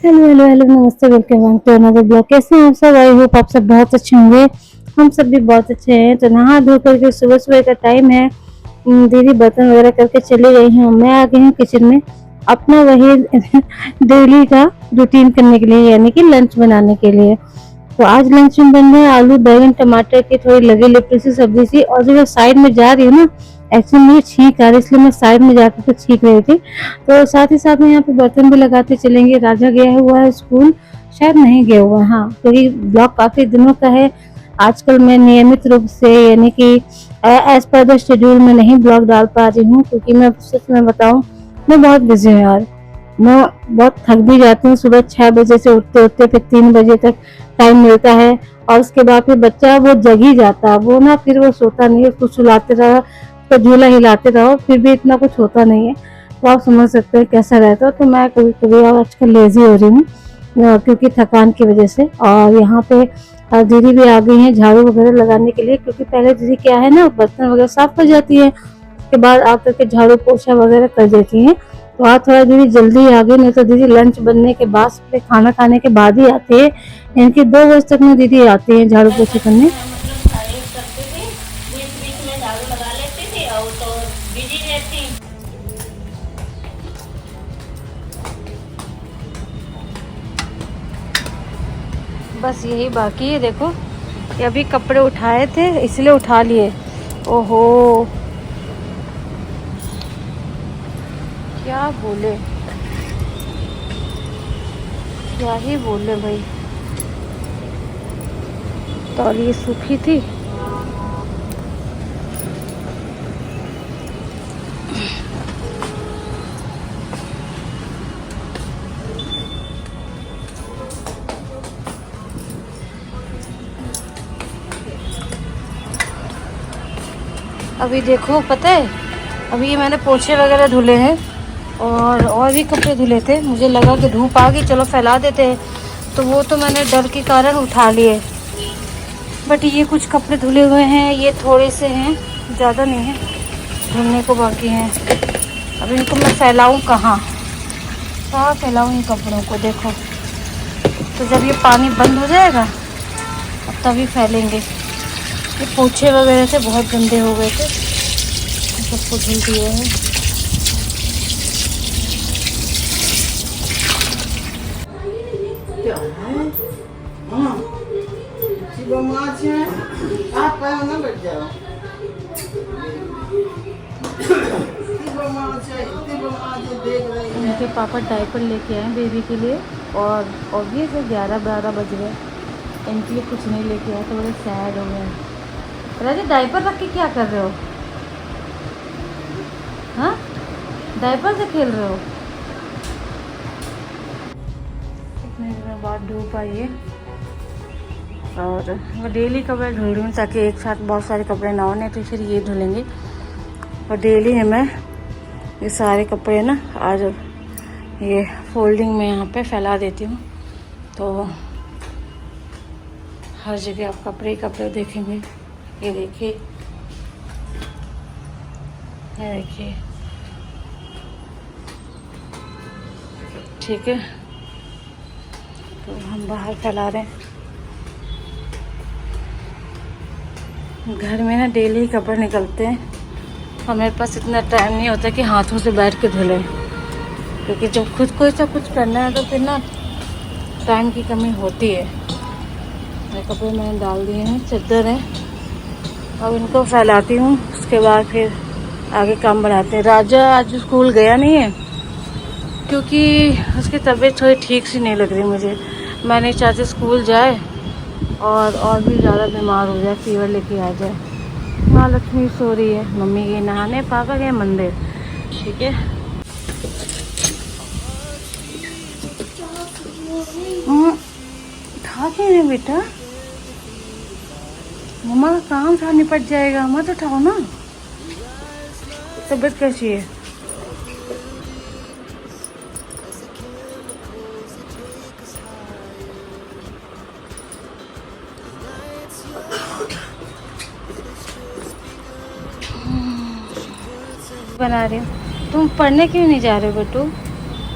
Hello hello hello, नमस्ते, welcome back to another blog. कैसे हैं आप सब? आई होप आप सब बहुत अच्छे होंगे। हम सब भी बहुत अच्छे हैं। तो नहा धो करके सुबह सुबह का टाइम है। दीदी बर्तन वगैरह करके चली गई हैं, मैं आ गई हूँ किचन में अपना वही डेली का रूटीन करने के लिए, यानी कि लंच बनाने के लिए। तो आज लंच में बन रहा है आलू बैंगन टमाटर की थोड़ी लगी लिपटी सी सब्जी सी। और जो मैं साइड में जा रही हूँ ना, एक्चुअली मुझे छींक आ रही है, इसलिए मैं साइड में जाकर के छींक रही थी। तो साथ ही साथ में यहाँ पे बर्तन भी लगाते चलेंगे। राजा गया हुआ है स्कूल, शायद नहीं गया हुआ है, हाँ, क्योंकि ब्लॉग काफी दिनों का है। आजकल मैं नियमित रूप से, यानी कि एज पर द शेड्यूल में नहीं ब्लॉग डाल पा रही हूँ, क्योंकि मैं सच में बताऊँ, मैं बहुत बिजी हूँ यार। मैं बहुत थक भी जाती हूँ। सुबह 6 बजे से उठते उठते फिर 3 बजे तक टाइम मिलता है। और उसके बाद फिर बच्चा वो जग ही जाता है, वो ना फिर वो सोता नहीं है, उसको सुलाते रहो, तो झूला हिलाते रहो, फिर भी इतना कुछ होता नहीं है। तो आप समझ सकते हैं कैसा रहता है। तो मैं कभी कभी आजकल लेजी हो रही हूँ, क्योंकि थकान की वजह से। और यहाँ पे दीदी भी आ गई हैं झाड़ू वगैरह लगाने के लिए, क्योंकि पहले दीदी क्या है ना, बर्तन वगैरह साफ कर जाती है, उसके बाद आकर के झाड़ू पोछा वगैरह कर देती हैं। तो आज थोड़ा दीदी जल्दी आ गई, नहीं तो दीदी लंच बनने के बाद, फिर खाना खाने के बाद ही आते हैं। इनकी 2 बजे तक में दीदी आती हैं झाड़ू पोछे करने। मतलब साइड करते थे, बीच बीच में झाड़ू लगा लेते थे और तो बिजी रहती। बस यही बाकी है। देखो, ये अभी कपड़े उठाए थे इसलिए उठा लिए। ओहो, क्या बोले, क्या ही बोले भाई। तौलिए सूखी थी। अभी देखो, पता है, अभी ये मैंने पोछे वगैरह धुले हैं और भी कपड़े धुले थे। मुझे लगा कि धूप आ गई, चलो फैला देते हैं, तो वो तो मैंने डर के कारण उठा लिए। बट ये कुछ कपड़े धुले हुए हैं, ये थोड़े से हैं, ज़्यादा नहीं है, धुलने को बाकी हैं। अब इनको मैं फैलाऊं कहाँ, कहाँ फैलाऊं इन कपड़ों को? देखो, तो जब ये पानी बंद हो जाएगा अब तभी फैलेंगे। ये पोछे वगैरह थे, बहुत गंदे हो गए थे, सबको धुल दिए हैं। क्या है? हाँ, शिवा माँ है। आप पाए ना बैठ जाओ। शिवा माँ है, शिवा माँ जो देख रही है। उनके पापा डायपर लेके आए बेबी के लिए, और ऑब्वियस है 11-12 बज गए, इनके लिए कुछ नहीं लेके आए, तो बड़े सैड हो गए। राजा, डायपर रख के क्या कर रहे हो? हाँ, डायपर से खेल रहे हो? इतने दिनों बाद धूप आई है, और मैं डेली कपड़े धुल रही हूँ, ताकि एक साथ बहुत सारे कपड़े ना होने, तो फिर ये धुलेंगे। और डेली है मैं ये सारे कपड़े ना आज ये फोल्डिंग में यहाँ पे फैला देती हूँ, तो हर जगह आप कपड़े ही कपड़े देखेंगे। ये देखिए, ये देखिए, ठीक है। तो हम बाहर फैला रहे हैं। घर में ना डेली ही कपड़े निकलते हैं, और मेरे पास इतना टाइम नहीं होता कि हाथों से बैठ के धुलें, क्योंकि जब खुद को ऐसा कुछ करना है तो फिर ना टाइम की कमी होती है। ये कपड़े मैंने डाल दिए हैं, चादर है, अब इनको फैलाती हूँ, उसके बाद फिर आगे काम बढ़ाते हैं। राजा आज स्कूल गया नहीं है, क्योंकि उसकी तबीयत थोड़ी ठीक सी नहीं लग रही मुझे। मैं नहीं चाहती स्कूल जाए और भी ज़्यादा बीमार हो जाए, फीवर लेके आ जाए। माँ लक्ष्मी सो रही है, मम्मी गई नहाने, पापा गए मंदिर, ठीक है। उठा के नहीं बेटा, मम्मा का काम था, निपट जाएगा, मत उठाओ ना। तबीयत कैसी है? बना रहे हो तुम? पढ़ने क्यों नहीं जा रहे हो बेटू?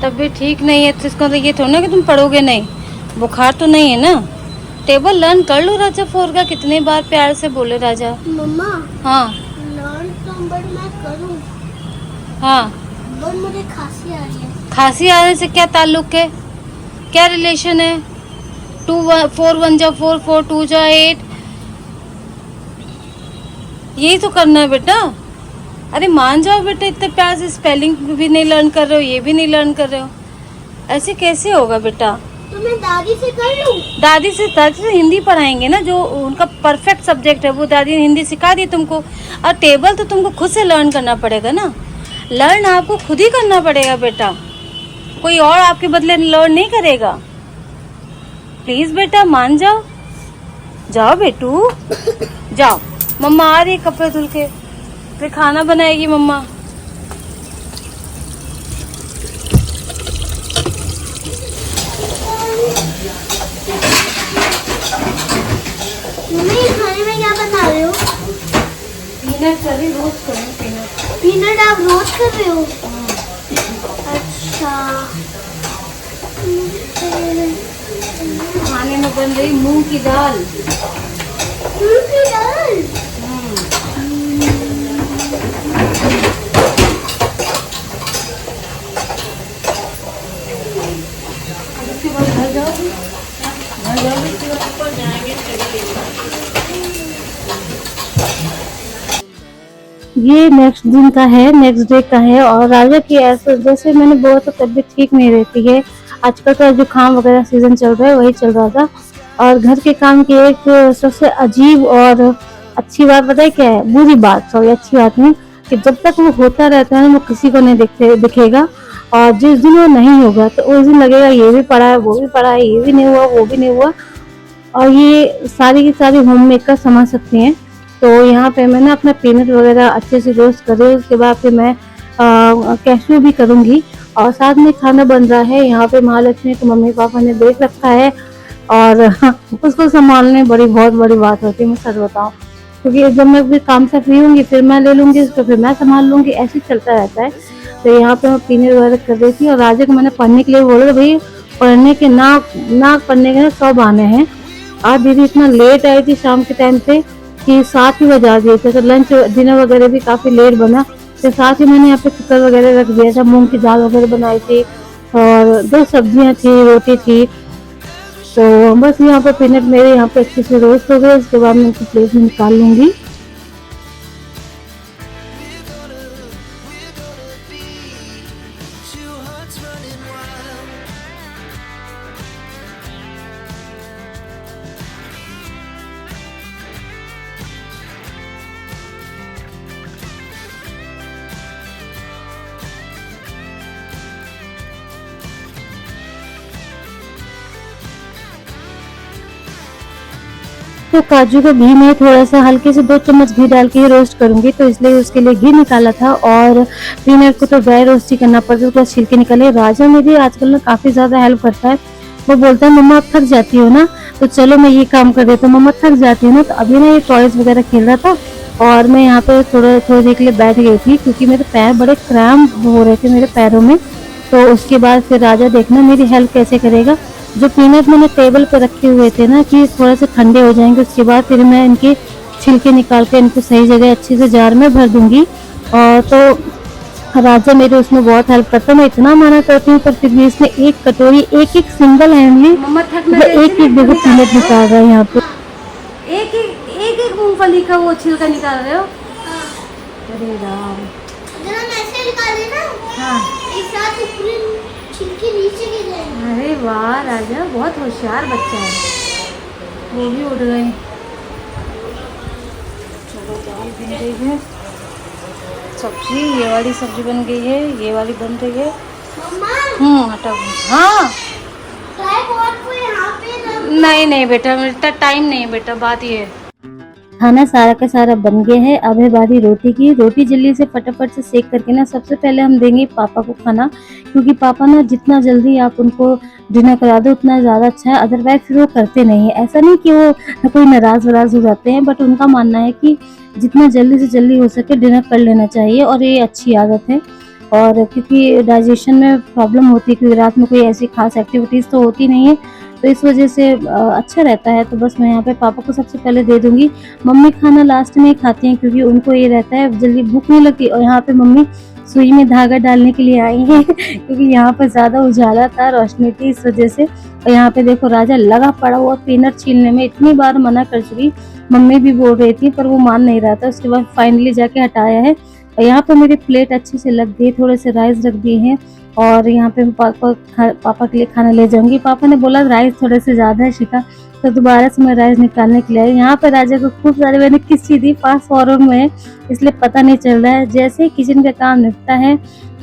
तबीयत ठीक नहीं है तो इसका तो ये थोड़ा ना कि तुम पढ़ोगे नहीं, बुखार तो नहीं है ना। टेबल लर्न कर लो राजा 4 का, कितने बार प्यार से बोले राजा। मम्मा हाँ लर्न तो बट मैं करूँ, हाँ, बट मुझे खांसी आ रही है। खांसी आने से क्या ताल्लुक है, क्या रिलेशन है? 4 1 जा 4 4 2 जा 8, यही तो करना है बेटा। अरे मान जाओ बेटा, इतने प्यार से स्पेलिंग भी नहीं लर्न कर रहे हो, ये भी नहीं लर्न कर रहे हो, ऐसे कैसे होगा बेटा? तो मैं दादी से कर लूँ? दादी से हिंदी पढ़ाएंगे ना, जो उनका परफेक्ट सब्जेक्ट है वो दादी ने हिंदी सिखा दी तुमको। और टेबल तो तुमको खुद से लर्न करना पड़ेगा ना, लर्न आपको खुद ही करना पड़ेगा बेटा, कोई और आपके बदले लर्न नहीं करेगा। प्लीज बेटा मान जाओ, जाओ बेटू जाओ। मम्मा आ रही है कपड़े धुल के, फिर खाना बनाएगी मम्मा। मम्मी खाने में क्या बना रहे हो? पीनट कर रही, रोज करें पीनट। पीनट आप रोज कर रहे हो? अच्छा। खाने में बन रही मूंग की दाल। मूंग की दाल? उसके बाद घर जाओगी, घर जाओगी उसके बाद ऊपर जाएंगे। ये नेक्स्ट दिन का है, नेक्स्ट डे का है। और राजा की ऐसे जैसे मैंने बोला तो तबीयत ठीक नहीं रहती है आजकल, तो जुकाम वगैरह सीजन चल रहा है, वही चल रहा था। और घर के काम की एक सबसे अजीब और अच्छी बात पता है क्या है, बुरी बात, सॉरी अच्छी बात नहीं, कि जब तक वो होता रहता है वो किसी को नहीं दिखेगा, और जिस दिन वो नहीं होगा तो उस दिन लगेगा ये भी पड़ा है, वो भी पड़ा है, ये भी नहीं हुआ, वो भी नहीं हुआ। और ये सारी की सारी होम मेकर समझ सकती हैं। तो यहाँ पे मैं ना अपना पीनट वगैरह अच्छे से रोस्ट कर रही हूँ, उसके बाद फिर मैं कैश्यू भी करूँगी। और साथ में खाना बन रहा है यहाँ पे, महालक्ष्मी को मम्मी पापा ने देख रखा है, और उसको संभालने बहुत बड़ी बात होती है, मैं सच बताऊँ, क्योंकि जब मैं अपने काम से फ्री होंगी फिर मैं ले लूँगी उसको, फिर मैं संभाल लूँगी, ऐसे ही चलता रहता है। तो यहाँ पे मैं पीनट वगैरह कर रही थी, और राजा को मैंने पढ़ने के लिए बोला भाई, पढ़ने के नाक पढ़ने के ना 100 बहाने हैं। आज दीदी इतना लेट आई थी शाम के टाइम पे कि 7 ही बजा दिए थे, तो लंच डिनर वगैरह भी काफ़ी लेट बना। तो साथ ही मैंने यहाँ पे कुकर वगैरह रख दिया था, मूंग की दाल वगैरह बनाई थी, और 2 सब्जियाँ थी, रोटी थी। तो बस यहाँ पे पीनट मेरे यहाँ पे अच्छे से रोस्ट हो गए, उसके बाद मैं इनको प्लेट में निकाल लूँगी। तो काजू को घी में थोड़ा सा हल्के से 2 चम्मच घी डाल के रोस्ट करूंगी, तो इसलिए उसके लिए घी निकाला था। और पीनट को तो ड्राई रोस्ट ही करना पड़ता है, उसको छिलके निकाले। राजा मेरी आजकल ना काफी ज्यादा हेल्प करता है, वो बोलता है मम्मा आप थक जाती हो ना, तो चलो मैं ये काम कर देता हूँ। मम्मा थक जाती हूँ ना, तो अभी ना ये टॉयज वगैरह खेल रहा था, और मैं यहाँ पे थोड़ी देर के लिए बैठ गई थी, क्योंकि मेरे पैर बड़े क्रैम्प हो रहे थे मेरे पैरों में। तो उसके बाद फिर राजा देखना मेरी हेल्प कैसे करेगा। जो पीनट मैंने टेबल पे रखे हुए थे ना कि थोड़ा से ठंडे हो जाएंगे, उसके बाद फिर मैं इनके छिलके निकाल के इनको सही जगह अच्छे से जार में भर दूंगी। और तो राजा मेरे उसमें बहुत हेल्प करता है, मैं इतना माना करती हूँ, पर फिर भी इसने एक कटोरी एक सिंगल हैंडली एक देखो पीनट निकाल रहा है यहाँ पे, एक मूंगफली का वो छिलका निकाल रहे हो। अरे राम, जब हम ऐसे निकाले ना, हाँ एक साथ पूरे छिलके नीचे गिर जाएंगे। अरे वाह राजा बहुत होशियार बच्चा है, वो भी उड़ गए। चलो दाल बन गई है, सब्जी ये वाली सब्जी बन गई है, ये वाली बन रही है। मम्मा हटाओ। हाँ ट्राइपॉड को यहाँ पे रख। नहीं बेटा, मेरा टाइम नहीं है बेटा, बात ये है। खाना सारा का सारा बन गया है, अब है बारी रोटी की। रोटी जल्दी से फटाफट से सेक करके ना सबसे पहले हम देंगे पापा को खाना, क्योंकि पापा ना जितना जल्दी आप उनको डिनर करा दो उतना ज़्यादा अच्छा है, अदरवाइज फिर वो करते नहीं है। ऐसा नहीं कि वो कोई नाराज़ हो जाते हैं, बट उनका मानना है कि जितना जल्दी से जल्दी हो सके डिनर कर लेना चाहिए, और ये अच्छी आदत है। और क्योंकि डाइजेशन में प्रॉब्लम होती है, क्योंकि रात में कोई ऐसी खास एक्टिविटीज़ तो होती नहीं है, तो इस वजह से अच्छा रहता है। तो बस मैं यहाँ पे पापा को सबसे पहले दे दूँगी। मम्मी खाना लास्ट में ही खाती हैं, क्योंकि उनको ये रहता है जल्दी भूख नहीं लगती। और यहाँ पे मम्मी सुई में धागा डालने के लिए आई हैं क्योंकि यहाँ पर ज़्यादा उजाला था, रोशनी थी, इस वजह से। और यहाँ पे देखो राजा लगा पड़ा हुआ पीनट छीलने में, इतनी बार मना कर चुकी, मम्मी भी बोल रही थी पर वो मान नहीं रहा था। उसके बाद फाइनली जाके हटाया है। और यहाँ पे मेरी प्लेट अच्छे से लग गई, थोड़े से राइस रख दिए हैं। और यहाँ पे पापा के लिए खाना ले जाऊंगी। पापा ने बोला राइस थोड़े से ज़्यादा है शिखा, तो दोबारा से मैं राइस निकालने के लिए आई। यहाँ पे राजा को खूब सारे मैंने किसी दी, फास्ट फॉरवर्ड में है, इसलिए पता नहीं चल रहा है। जैसे ही किचन का काम निपटा है,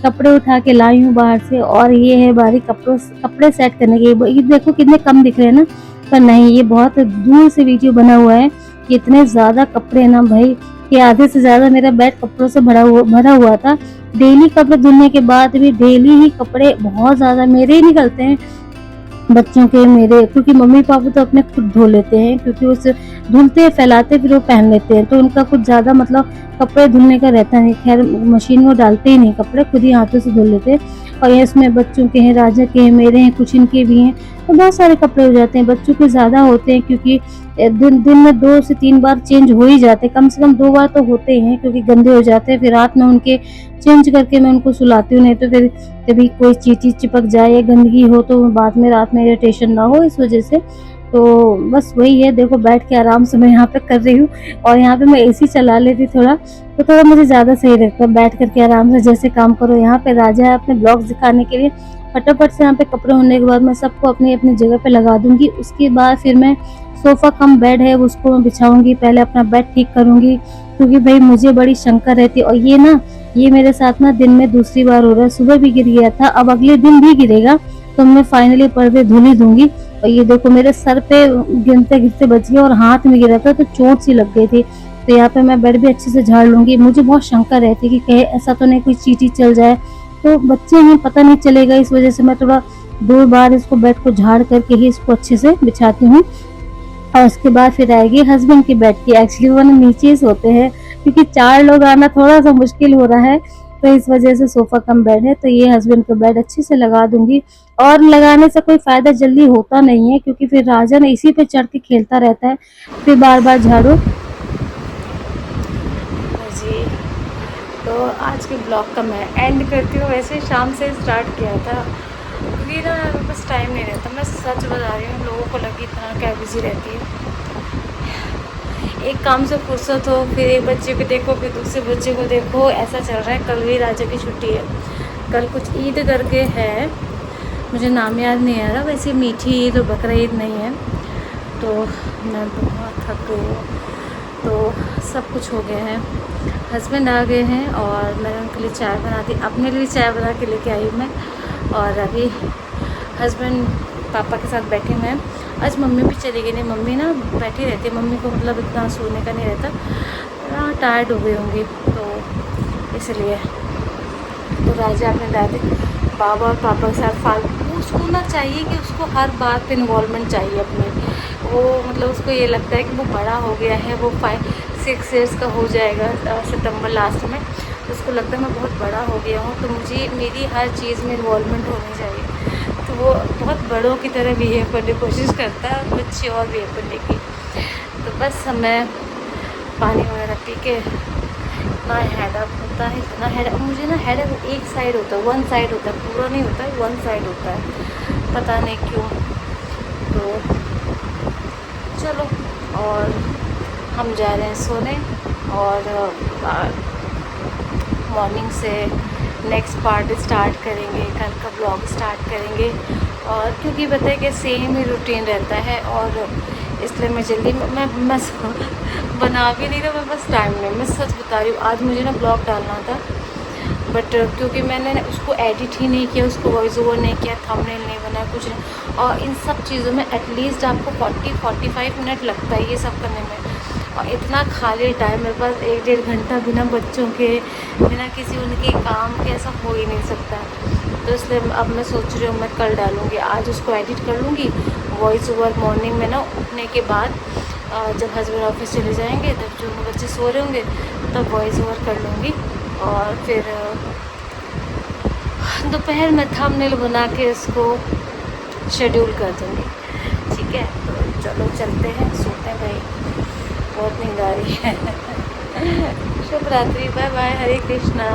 कपड़े उठा के लाई हूँ बाहर से, और ये है बारी कपड़े सेट करने की। ये देखो कितने कम दिख रहे हैं ना, पर नहीं, ये बहुत दूर से वीडियो बना हुआ है। इतने ज़्यादा कपड़े ना भाई, कि आधे से ज़्यादा मेरा बेड कपड़ों से भरा हुआ था। डेली कपड़े धुलने के बाद भी डेली ही कपड़े बहुत ज़्यादा मेरे ही निकलते हैं, बच्चों के, मेरे, क्योंकि मम्मी पापा तो अपने खुद धो लेते हैं, क्योंकि उसे धुलते फैलाते फिर वो पहन लेते हैं, तो उनका कुछ ज़्यादा मतलब कपड़े धुलने का रहता नहीं। खैर मशीन में डालते ही नहीं कपड़े, खुद ही हाथों से धुल लेते हैं। और ये इसमें बच्चों के हैं, राजा के हैं, मेरे हैं, कुछ इनके भी हैं, तो बहुत सारे कपड़े हो जाते हैं। बच्चों के ज़्यादा होते हैं, क्योंकि दिन में 2 से 3 बार चेंज हो ही जाते हैं, कम से कम 2 बार तो होते ही हैं, क्योंकि गंदे हो जाते हैं। फिर रात में उनके चेंज करके मैं उनको सुलाती हूँ, नहीं तो फिर कभी कोई चीटी चिपक जाए या गंदगी हो तो बाद में रात में इरिटेशन ना हो, इस वजह से। तो बस वही है, देखो बैठ के आराम से मैं यहाँ पे कर रही हूँ। और यहाँ पे मैं एसी चला लेती थोड़ा, तो थोड़ा मुझे ज़्यादा सही लगता है बैठ करके आराम से जैसे काम करो। यहाँ पे राजा है अपने ब्लॉग्स दिखाने के लिए। फटाफट से यहाँ पे कपड़े होने के बाद मैं सबको अपनी अपनी जगह पे लगा दूंगी। उसके बाद फिर मैं सोफ़ा कम बेड है उसको मैं बिछाऊंगी, पहले अपना बेड ठीक करूंगी, क्योंकि भाई मुझे बड़ी शंका रहती है। और ये मेरे साथ ना दिन में दूसरी बार हो रहा है। सुबह भी गिर गया था, अब अगले दिन भी गिरेगा, तो मैं फाइनली पर्दे धुल ही दूंगी। और ये देखो मेरे सर पे गिरते गिरते बच गया, और हाथ में गिरा था तो चोट सी लग गई थी। तो यहाँ पे मैं बेड भी अच्छे से झाड़ लूंगी। मुझे बहुत शंका रहती है कि कहीं ऐसा तो नहीं कोई चींटी चल जाए, तो बच्चे हैं पता नहीं चलेगा, इस वजह से मैं थोड़ा 2 बार इसको बेड को झाड़ करके ही इसको अच्छे से बिछाती हूँ। और उसके बाद फिर आएगी हस्बैंड की बेड की। एक्चुअली वो ना नीचे ही सोते हैं, क्योंकि 4 लोग आना थोड़ा सा मुश्किल हो रहा है, तो इस वजह से सोफा कम बेड है। तो ये हस्बैंड का बेड अच्छे से लगा दूंगी। और लगाने से कोई फायदा जल्दी होता नहीं है, क्योंकि फिर राजा ना इसी पे चढ़ के खेलता रहता है, फिर बार बार झाड़ो जी। तो आज के ब्लॉग का मैं एंड करती हूँ। वैसे शाम से स्टार्ट किया था, क्योंकि ना मेरे पास टाइम नहीं रहता। मैं सच बता रही हूँ, लोगों को लगी इतना क्या बिजी रहती है। एक काम से फुर्सत हो, फिर एक बच्चे को देखो, फिर दूसरे बच्चे को देखो, ऐसा चल रहा है। कल भी राजा की छुट्टी है, कल कुछ ईद करके है, मुझे नाम याद नहीं आ रहा। वैसे मीठी ईद और बकरा ईद नहीं है। तो मैं बहुत थक गई हूँ, तो सब कुछ हो गया है। हस्बैंड आ गए हैं और मैंने उनके लिए चाय बना दी, अपने लिए चाय बना के लेके आई मैं। और अभी हस्बैंड पापा के साथ बैठे हुए हैं। आज मम्मी भी चली गई, नहीं मम्मी ना बैठी रहती है, मम्मी को मतलब इतना सोने का नहीं रहता, टायर्ड हो गई होंगी, तो इसलिए। तो राजा अपने दादी बाबा और पापा के साथ फालतू, उसको ना चाहिए कि उसको हर बात पे इन्वॉल्वमेंट चाहिए अपनी। वो मतलब उसको ये लगता है कि वो बड़ा हो गया है, वो 5-6 ईयर्स का हो जाएगा सितंबर लास्ट में, तो उसको लगता है मैं बहुत बड़ा हो गया हूँ, तो मुझे मेरी हर चीज़ में इन्वॉल्वमेंट होनी चाहिए। तो वो बहुत बड़ों की तरह बिहेव करने की कोशिश करता है, बच्चे और बिहेव करने की। तो बस मैं पानी वगैरह पी के, इतना हेडअप होता है, इतना हेडअप, मुझे ना हेडअप एक साइड होता है, वन साइड होता है, पूरा नहीं होता है, वन साइड होता है, पता नहीं क्यों। तो चलो, और हम जा रहे हैं सोने, और मॉर्निंग से नेक्स्ट पार्ट स्टार्ट करेंगे, कल का ब्लॉग स्टार्ट करेंगे। और क्योंकि बताए कि सेम ही रूटीन रहता है, और इसलिए मैं जल्दी मैं बना भी नहीं रहा, मैं बस टाइम नहीं, मैं सच बता रही हूँ। आज मुझे ना ब्लॉग डालना था, बट क्योंकि मैंने उसको एडिट ही नहीं किया, उसको वॉइस ओवर नहीं किया, थंबनेल नहीं बनाया, कुछ नहीं। और इन सब चीज़ों में एटलीस्ट आपको 40-45 मिनट लगता है ये सब करने में, और इतना खाली टाइम मेरे पास 1-1.5 घंटा बिना बच्चों के, बिना किसी उनके काम के, ऐसा हो ही नहीं सकता। तो इसलिए अब मैं सोच रही हूँ मैं कल डालूँगी, आज उसको एडिट कर लूँगी, वॉइस ओवर मॉर्निंग में ना उठने के बाद, जब हस्बैंड ऑफिस चले जाएंगे, तब जो बच्चे सो रहे होंगे तब वॉइस ओवर कर लूँगी। और फिर दोपहर में थंबनेल बना के इसको शेड्यूल कर दूँगी। ठीक है, तो चलो चलते हैं, सोते हैं भाई, बहुत नींद आ रही है। शुभ रात्रि, बाय बाय, हरे कृष्णा।